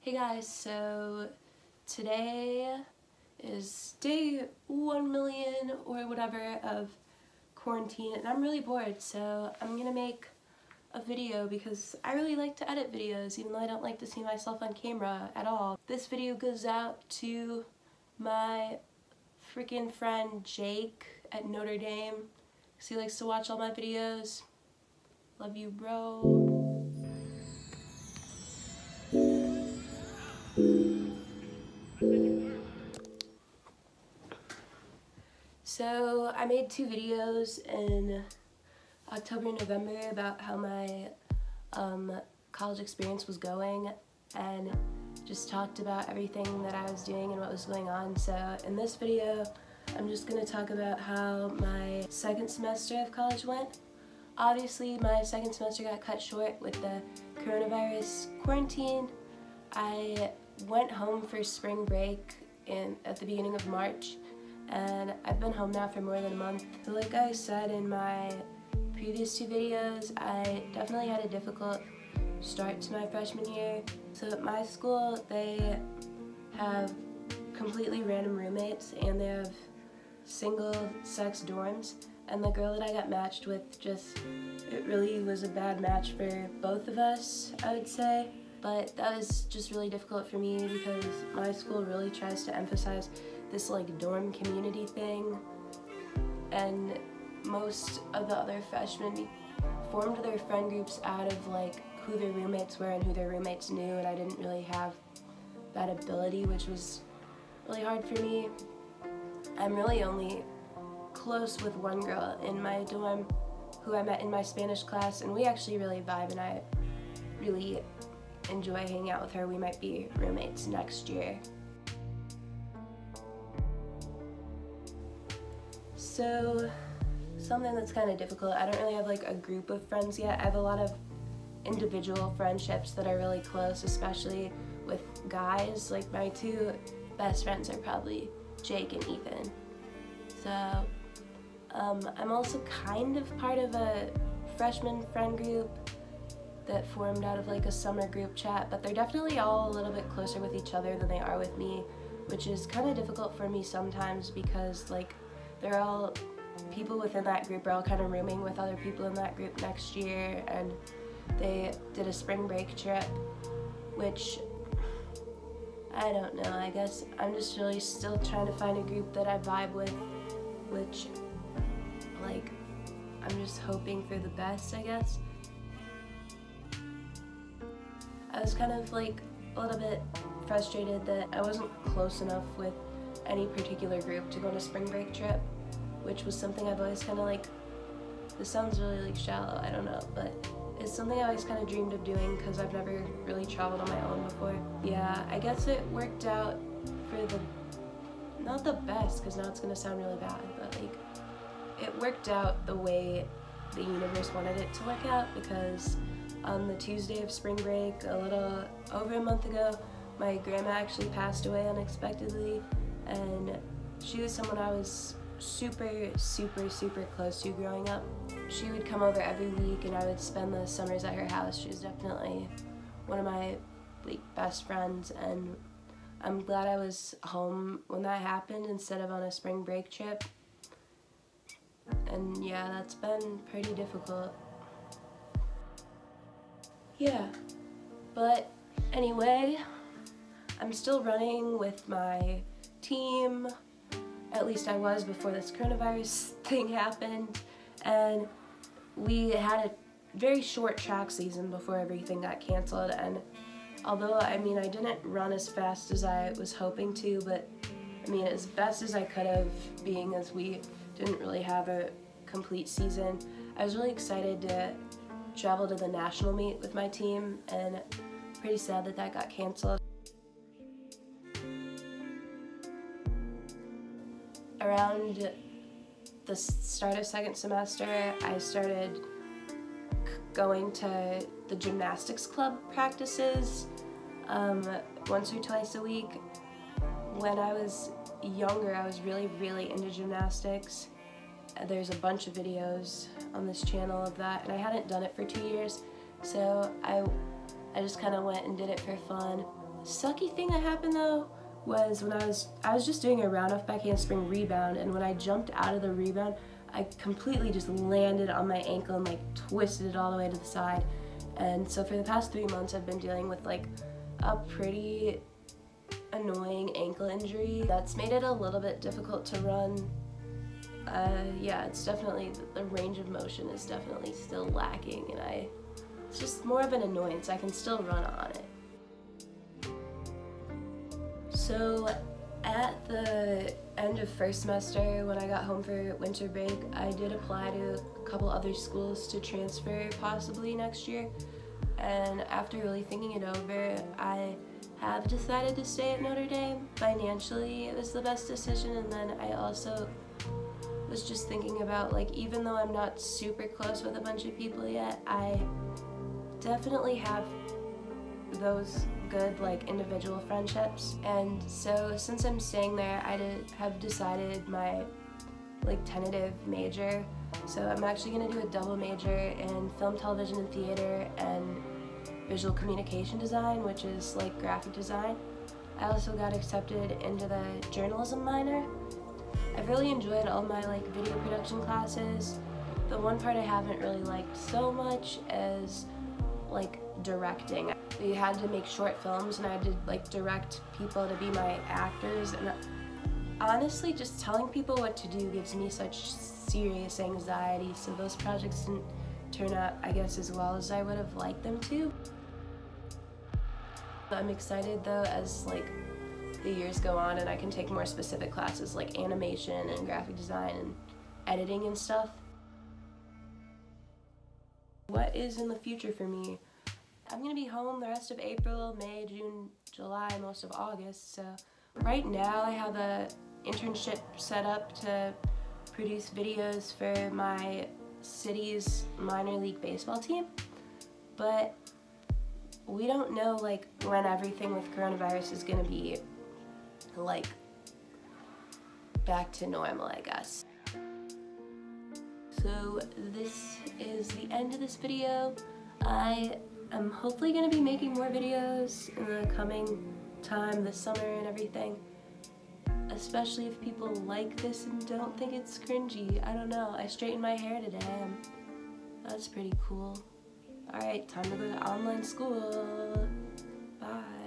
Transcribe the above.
Hey guys, so today is day 1 million or whatever of quarantine and I'm really bored, so I'm gonna make a video because I really like to edit videos even though I don't like to see myself on camera at all. This video goes out to my freaking friend Jake at Notre Dame because he likes to watch all my videos. Love you, bro. So I made 2 videos in October and November about how my college experience was going and just talked about everything that I was doing and what was going on. So in this video, I'm just going to talk about how my second semester of college went. Obviously, my second semester got cut short with the coronavirus quarantine. I went home for spring break at the beginning of March, and I've been home now for more than a month. So like I said in my previous 2 videos, I definitely had a difficult start to my freshman year. So at my school, they have completely random roommates and they have single-sex dorms. And the girl that I got matched with it really was a bad match for both of us, I would say. But that was just really difficult for me because my school really tries to emphasize this like dorm community thing, and most of the other freshmen formed their friend groups out of like who their roommates were and who their roommates knew, and I didn't really have that ability, which was really hard for me. I'm really only close with one girl in my dorm who I met in my Spanish class, and we actually really vibe and I really enjoy hanging out with her. We might be roommates next year. So something that's kind of difficult, I don't really have like a group of friends yet. I have a lot of individual friendships that are really close, especially with guys. Like my 2 best friends are probably Jake and Ethan. So I'm also kind of part of a freshman friend group that formed out of like a summer group chat, but they're definitely all a little bit closer with each other than they are with me, which is kind of difficult for me sometimes because like they're all people within that group are all kind of rooming with other people in that group next year, and they did a spring break trip, which I don't know, I guess I'm just really still trying to find a group that I vibe with, which like I'm just hoping for the best, I guess. I was kind of like a little bit frustrated that I wasn't close enough with any particular group to go on a spring break trip, which was something I've always kind of like, this sounds really like shallow, I don't know, but it's something I always kind of dreamed of doing because I've never really traveled on my own before. Yeah, I guess it worked out for not the best, because now it's going to sound really bad, but like it worked out the way the universe wanted it to work out, because on the Tuesday of spring break, a little over a month ago, my grandma actually passed away unexpectedly, and she was someone I was super close to growing up. She would come over every week and I would spend the summers at her house. She was definitely one of my like best friends, and I'm glad I was home when that happened instead of on a spring break trip. And yeah, that's been pretty difficult. Yeah, but anyway, I'm still running with my team. At least I was before this coronavirus thing happened, and we had a very short track season before everything got canceled, and although I didn't run as fast as I was hoping to, but as best as I could have, being as we didn't really have a complete season. I was really excited to travel to the national meet with my team, and pretty sad that that got canceled. Around the start of second semester, I started going to the gymnastics club practices once or twice a week. When I was younger, I was really into gymnastics. There's a bunch of videos on this channel of that, and I hadn't done it for 2 years, so I just kind of went and did it for fun. sucky thing that happened though was when I was just doing a round off back handspring rebound, and when I jumped out of the rebound, I completely just landed on my ankle and like twisted it all the way to the side. And so for the past 3 months I've been dealing with like a pretty annoying ankle injury that's made it a little bit difficult to run. Yeah, it's definitely, the range of motion is definitely still lacking, and it's just more of an annoyance. I can still run on it. So at the end of first semester, when I got home for winter break, I did apply to a couple other schools to transfer possibly next year. And after really thinking it over, I have decided to stay at Notre Dame. Financially, it was the best decision, and then I also was just thinking about, like, even though I'm not super close with a bunch of people yet, I definitely have those good, like, individual friendships. And so since I'm staying there, I have decided my, like, tentative major. So I'm actually going to do a double major in film, television, and theater, and visual communication design, which is like graphic design. I also got accepted into the journalism minor. I've really enjoyed all my like video production classes. The one part I haven't really liked so much is like directing. We had to make short films and I had to like direct people to be my actors, and honestly just telling people what to do gives me such serious anxiety, so those projects didn't turn out, I guess, as well as I would have liked them to. I'm excited though as like the years go on and I can take more specific classes like animation and graphic design and editing and stuff. What is in the future for me? I'm gonna be home the rest of April, May, June, July, most of August. So right now I have a internship set up to produce videos for my city's minor league baseball team, but we don't know like when everything with coronavirus is gonna be like back to normal, I guess. So this is the end of this video. I am hopefully gonna be making more videos in the coming time, this summer and everything, especially if people like this and don't think it's cringy. I don't know, I straightened my hair today and that's pretty cool. Alright, time to go to online school. Bye.